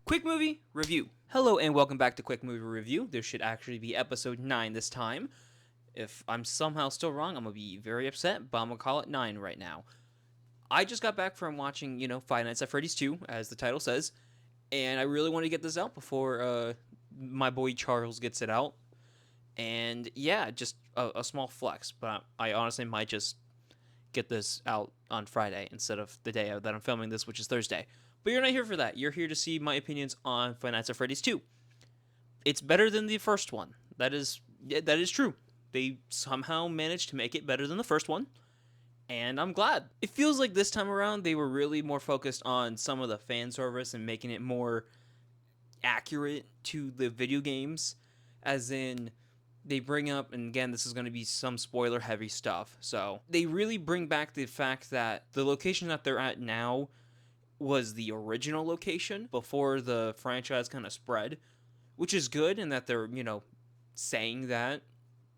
Quick Movie Review. Hello and welcome back to Quick Movie Review. This should actually be episode 9 this time. If I'm somehow still wrong, I'm going to be very upset, but I'm going to call it 9 right now. I just got back from watching, Five Nights at Freddy's 2, as the title says, and I really want to get this out before my boy Charles gets it out. And yeah, just a small flex, but I honestly might just get this out on Friday instead of the day that I'm filming this, which is Thursday. But you're not here for that. You're here to see my opinions on Five Nights at Freddy's 2. It's better than the first one. That is true. They somehow managed to make it better than the first one, and I'm glad. It feels like this time around they were really more focused on some of the fan service and making it more accurate to the video games, as in they bring up, and again, this is going to be some spoiler heavy stuff, so they really bring back the fact that the location that they're at now was the original location before the franchise kind of spread, which is good in that they're, saying that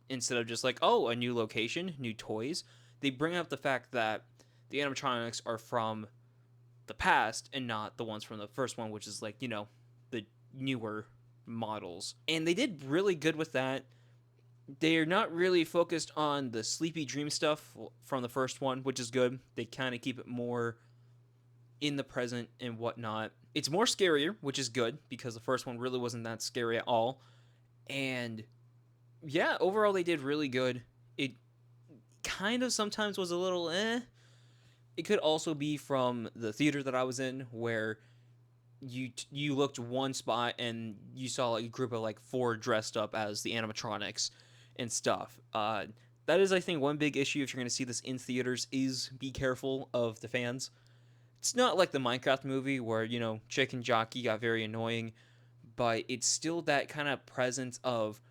instead of just like, oh, a new location, new toys. They bring up the fact that the animatronics are from the past and not the ones from the first one, which is like, the newer models. And they did really good with that. They're not really focused on the sleepy dream stuff from the first one, which is good. They kind of keep it more in the present and whatnot. It's more scarier, which is good, because the first one really wasn't that scary at all. And yeah, overall they did really good. It kind of sometimes was a little It could also be from the theater that I was in, where you looked one spot and you saw like a group of like 4 dressed up as the animatronics and stuff. That is, I think, one big issue if you're going to see this in theaters, is be careful of the fans. It's not like the Minecraft movie where, Chicken Jockey got very annoying, but it's still that kind of presence of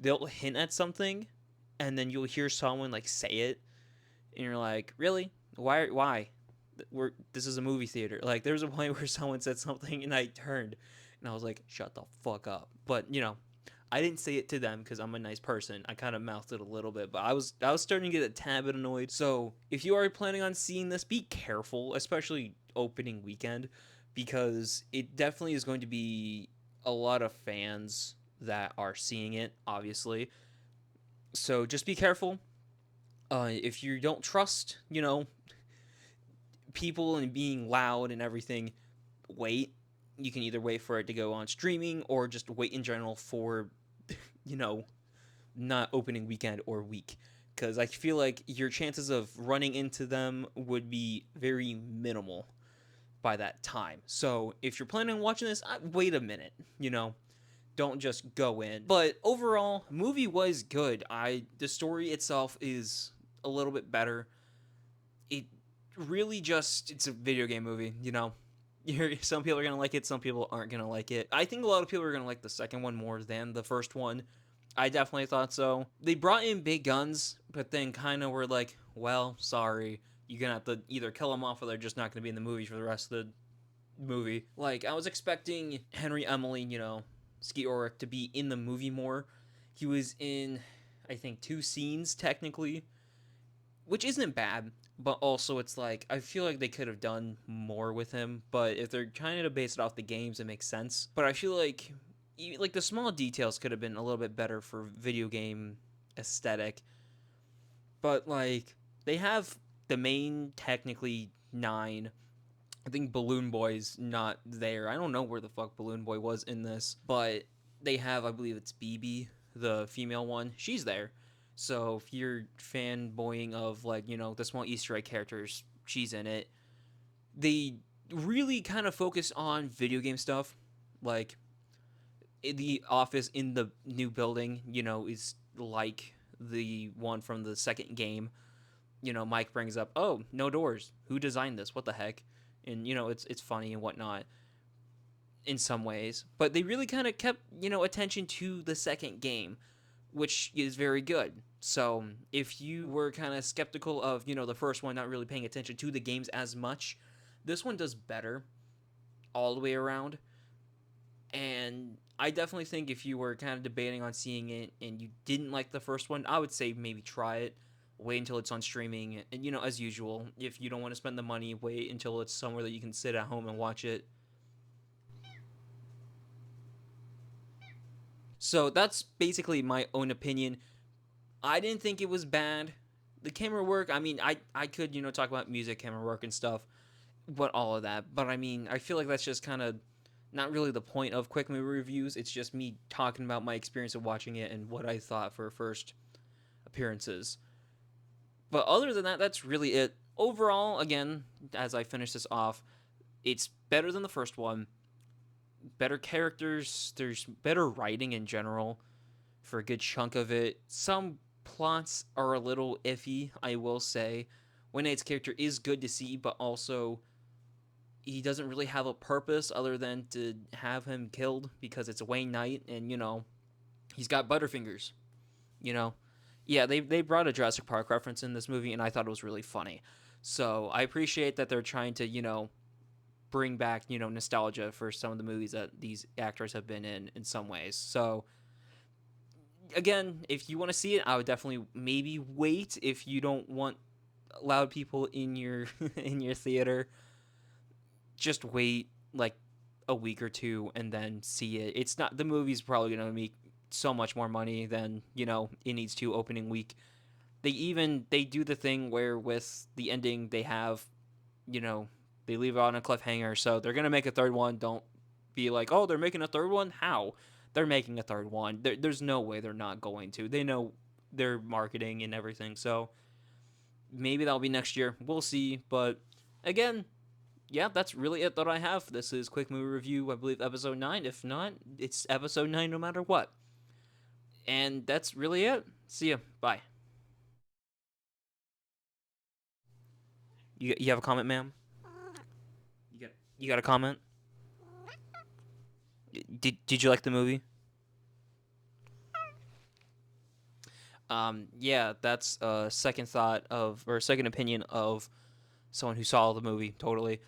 they'll hint at something and then you'll hear someone like say it and you're like, really? Why? This is a movie theater. Like, there's a point where someone said something and I turned and I was like, shut the fuck up. But, I didn't say it to them because I'm a nice person. I kind of mouthed it a little bit, but I was starting to get a tad bit annoyed. So if you are planning on seeing this, be careful, especially opening weekend, because it definitely is going to be a lot of fans that are seeing it, obviously. So just be careful. If you don't trust, people and being loud and everything, wait. You can either wait for it to go on streaming or just wait in general for, not opening weekend or week. Because I feel like your chances of running into them would be very minimal by that time. So if you're planning on watching this, wait a minute, Don't just go in. But overall, movie was good. The story itself is a little bit better. It really it's a video game movie, Some people are going to like it, some people aren't going to like it. I think a lot of people are going to like the second one more than the first one. I definitely thought so. They brought in big guns, but then kind of were like, well, sorry. You're going to have to either kill them off or they're just not going to be in the movie for the rest of the movie. Like, I was expecting Henry Emily, Skeet Ulrich, to be in the movie more. He was in, I think, 2 scenes, technically, which isn't bad. But also, it's like, I feel like they could have done more with him. But if they're trying to base it off the games, it makes sense. But I feel like the small details could have been a little bit better for video game aesthetic. But, like, they have the main, technically, 9. I think Balloon Boy's not there. I don't know where the fuck Balloon Boy was in this. But they have, I believe it's BB, the female one. She's there. So if you're fanboying of, like, the small Easter egg characters, she's in it. They really kind of focus on video game stuff. Like, the office in the new building, is like the one from the second game. Mike brings up, oh, no doors. Who designed this? What the heck? And, it's funny and whatnot in some ways. But they really kind of kept, attention to the second game, which is very good. So if you were kind of skeptical of, the first one, not really paying attention to the games as much, this one does better all the way around. And I definitely think if you were kind of debating on seeing it and you didn't like the first one, I would say maybe try it. Wait until it's on streaming. And, as usual, if you don't want to spend the money, wait until it's somewhere that you can sit at home and watch it. So that's basically my own opinion. I didn't think it was bad. The camera work, I mean, I could, talk about music, camera work, and stuff, but all of that. But I mean, I feel like that's just kind of not really the point of quick movie reviews. It's just me talking about my experience of watching it and what I thought for first appearances. But other than that, that's really it. Overall, again, as I finish this off, it's better than the first one. Better characters, there's better writing in general for a good chunk of it. Some plots are a little iffy, I will say. Wayne Knight's character is good to see, but also he doesn't really have a purpose other than to have him killed because it's Wayne Knight and, he's got Butterfingers, you know? Yeah, they brought a Jurassic Park reference in this movie, and I thought it was really funny. So I appreciate that they're trying to, bring back, nostalgia for some of the movies that these actors have been in some ways. So again, if you want to see it, I would definitely maybe wait if you don't want loud people in your in your theater. Just wait like a week or two and then see it. It's not the movie's probably going to make so much more money than, it needs to opening week. They do the thing where with the ending they have, you know, they leave it on a cliffhanger, so they're going to make a third one. Don't be like, "Oh, they're making a third one?" How? They're making a third one. There's no way they're not going to. They know their marketing and everything. So maybe that'll be next year. We'll see. But again, yeah, that's really it that I have. This is Quick Movie Review, I believe, episode 9. If not, it's episode 9 no matter what. And that's really it. See ya. Bye. You have a comment, ma'am? You got a comment? Did you like the movie? Yeah, that's a second thought of or a second opinion of someone who saw the movie totally.